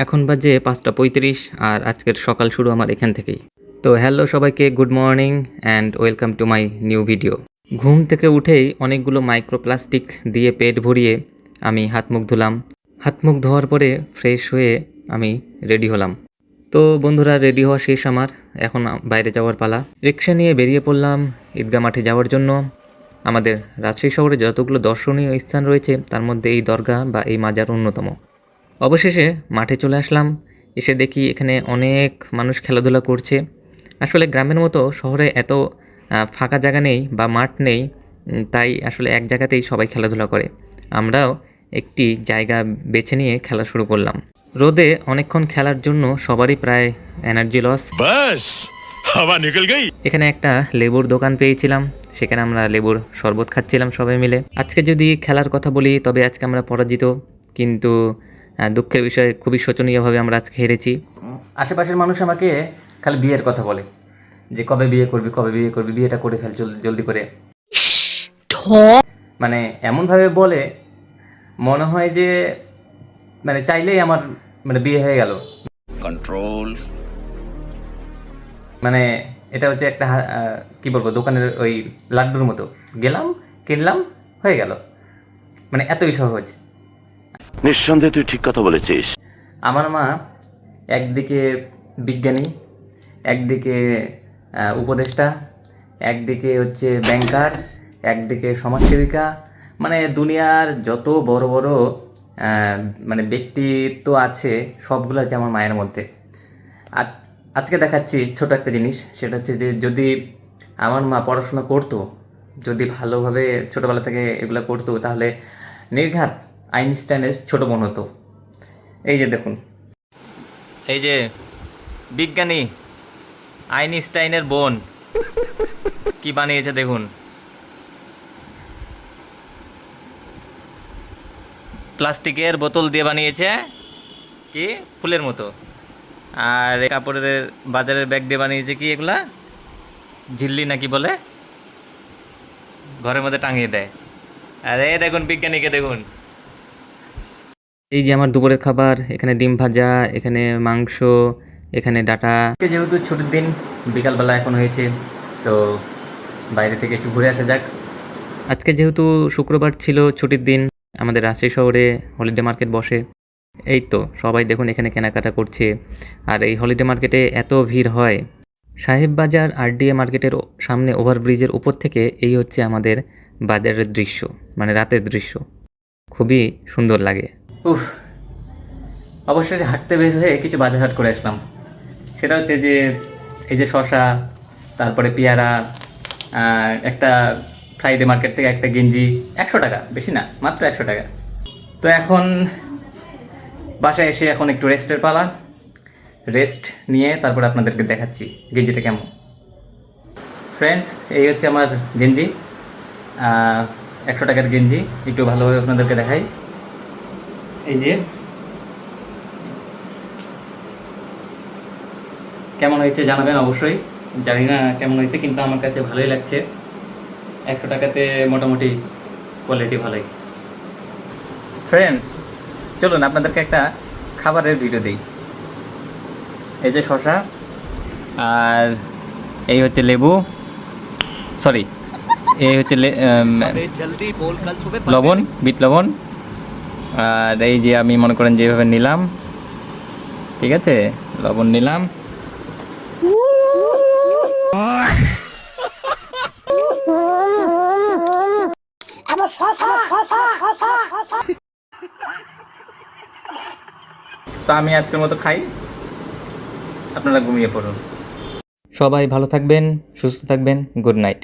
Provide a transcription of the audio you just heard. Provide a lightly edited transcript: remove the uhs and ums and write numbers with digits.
এখন বাজে 5:35 আর আজকের সকাল শুরু আমার এখান থেকেই। তো হ্যালো সবাইকে, good morning and welcome to my new video. ঘুম থেকে উঠেই অনেকগুলো মাইক্রোপ্লাস্টিক দিয়ে পেট ভরিয়ে আমি হাত মুখ ধুলাম। হাত মুখ ধোয়ার পরে ফ্রেশ হয়ে আমি রেডি হলাম। তো বন্ধুরা, রেডি হওয়া শেষ আমার, এখন বাইরে যাওয়ার পালা। রিক্সা নিয়ে বেরিয়ে পড়লাম ঈদগাহ মাঠে যাওয়ার জন্য। আমাদের রাজশাহী শহরে যতগুলো দর্শনীয় স্থান রয়েছে তার মধ্যে এই দরগা বা এই মাজার অন্যতম। অবশেষে মাঠে চলে আসলাম। এসে দেখি এখানে অনেক মানুষ খেলাধুলা করছে। আসলে গ্রামের মতো শহরে এত ফাঁকা জায়গা নেই বা মাঠ নেই, তাই আসলে এক জায়গাতেই সবাই খেলাধুলা করে। আমরাও একটি জায়গা বেছে নিয়ে খেলা শুরু করলাম। রোদে অনেকক্ষণ খেলার জন্য সবারই প্রায় এনার্জি লস। বাস হাওয়া নিকল গই। এখানে একটা লেবুর দোকান পেয়েছিলাম, সেখানে আমরা লেবুর শরবত খাচ্ছিলাম সবাই মিলে। আজকে যদি খেলার কথা বলি তবে আজকে আমরা পরাজিত, কিন্তু দুঃখের বিষয় খুবই শোচনীয়ভাবে আমরা আজকে হেরেছি। আশেপাশের মানুষ আমাকে খালি বিয়ের কথা বলে, যে কবে বিয়ে করবি, কবে বিয়ে করবি, বিয়েটা করে ফেল জলদি করে। মানে এমনভাবে বলে মনে হয় যে মানে চাইলেই আমার মানে বিয়ে হয়ে গেল। কন্ট্রোল। মানে এটা হচ্ছে একটা কি বলবো, দোকানের ওই লাড্ডুর মতো, গেলাম কিনলাম হয়ে গেল, মানে এতই সহজ। নিঃসন্দেহে তুই ঠিক কথা বলেছিস। আমার মা একদিকে বিজ্ঞানী, একদিকে উপদেষ্টা, একদিকে হচ্ছে ব্যাংকার, একদিকে সমাজসেবিকা, মানে দুনিয়ার যত বড় বড় মানে ব্যক্তিত্ব আছে সবগুলো আছে আমার মায়ের মধ্যে। আর আজকে দেখাচ্ছি ছোট একটা জিনিস, সেটা হচ্ছে যে যদি আমার মা পড়াশোনা করতো, যদি ভালোভাবে ছোটোবেলা থেকে এগুলো করতো, তাহলে নির্ঘাত আইনস্টাইনের ছোট বোন হতো। এই যে দেখুন, এই যে বিজ্ঞানী আইনস্টাইনের বোন কি বানিয়েছে দেখুন। প্লাস্টিকের বোতল দিয়ে বানিয়েছে, কি ফুলের মতো। আর কাপড়ের বাজারের ব্যাগ দিয়ে বানিয়েছে কি এগুলা, ঝিল্লি নাকি বলে, ঘরের মধ্যে টাঙিয়ে দেয়। আর এই দেখুন বিজ্ঞানীকে দেখুন। এই যে আমার দুপুরের খাবার, এখানে ডিম ভাজা, এখানে মাংস, এখানে ডাটা। যেহেতু ছুটির দিন, বিকালবেলা এখন হয়েছে, তো বাইরে থেকে একটু ঘুরে আসা যাক। আজকে যেহেতু শুক্রবার ছিল, ছুটির দিন, আমাদের রাজশাহী শহরে হলিডে মার্কেট বসে। এই তো সবাই দেখুন এখানে কেনাকাটা করছে। আর এই হলিডে মার্কেটে এত ভিড় হয়। সাহেব বাজার আরডিএ মার্কেটের সামনে ওভারব্রিজের উপর থেকে এই হচ্ছে আমাদের বাজারের দৃশ্য, মানে রাতের দৃশ্য, খুবই সুন্দর লাগে। উফ, অবশ্যই হাঁটতে বের হয়ে কিছু বাজার হাট করে আসলাম। সেটা হচ্ছে যে এই যে শশা, তারপরে পেয়ারা, একটা ফ্রাইডে মার্কেট থেকে একটা গেঞ্জি, 100 টাকা, বেশি না, মাত্র 100 টাকা। তো এখন বাসায় এসে এখন একটু রেস্টের পালা, রেস্ট নিয়ে তারপর আপনাদেরকে দেখাচ্ছি গেঞ্জিটা কেমন। ফ্রেন্ডস, এই হচ্ছে আমার গেঞ্জি, 100 টাকার গেঞ্জি। একটু ভালোভাবে আপনাদেরকে দেখাই। এই যে কেমন হয়েছে জানাবেন অবশ্যই। জানি না কেমন হয়েছে, কিন্তু আমার কাছে ভালোই লাগছে। 100 টাকাতে মোটামুটি কোয়ালিটি ভালোই। ফ্রেন্ডস, চলুন আপনাদেরকে একটা খাবারের ভিডিও দিই। এই যে শশা, আর এই হচ্ছে লেবু, সরি এই হচ্ছে লবণ, বিট লবণ। আর এই যে আমি মনে করেন যেভাবে নিলাম, ঠিক আছে, লবণ নিলাম। তো আমি আজকের মতো খাই, আপনারা ঘুমিয়ে পড়ুন। সবাই ভালো থাকবেন, সুস্থ থাকবেন। Good night.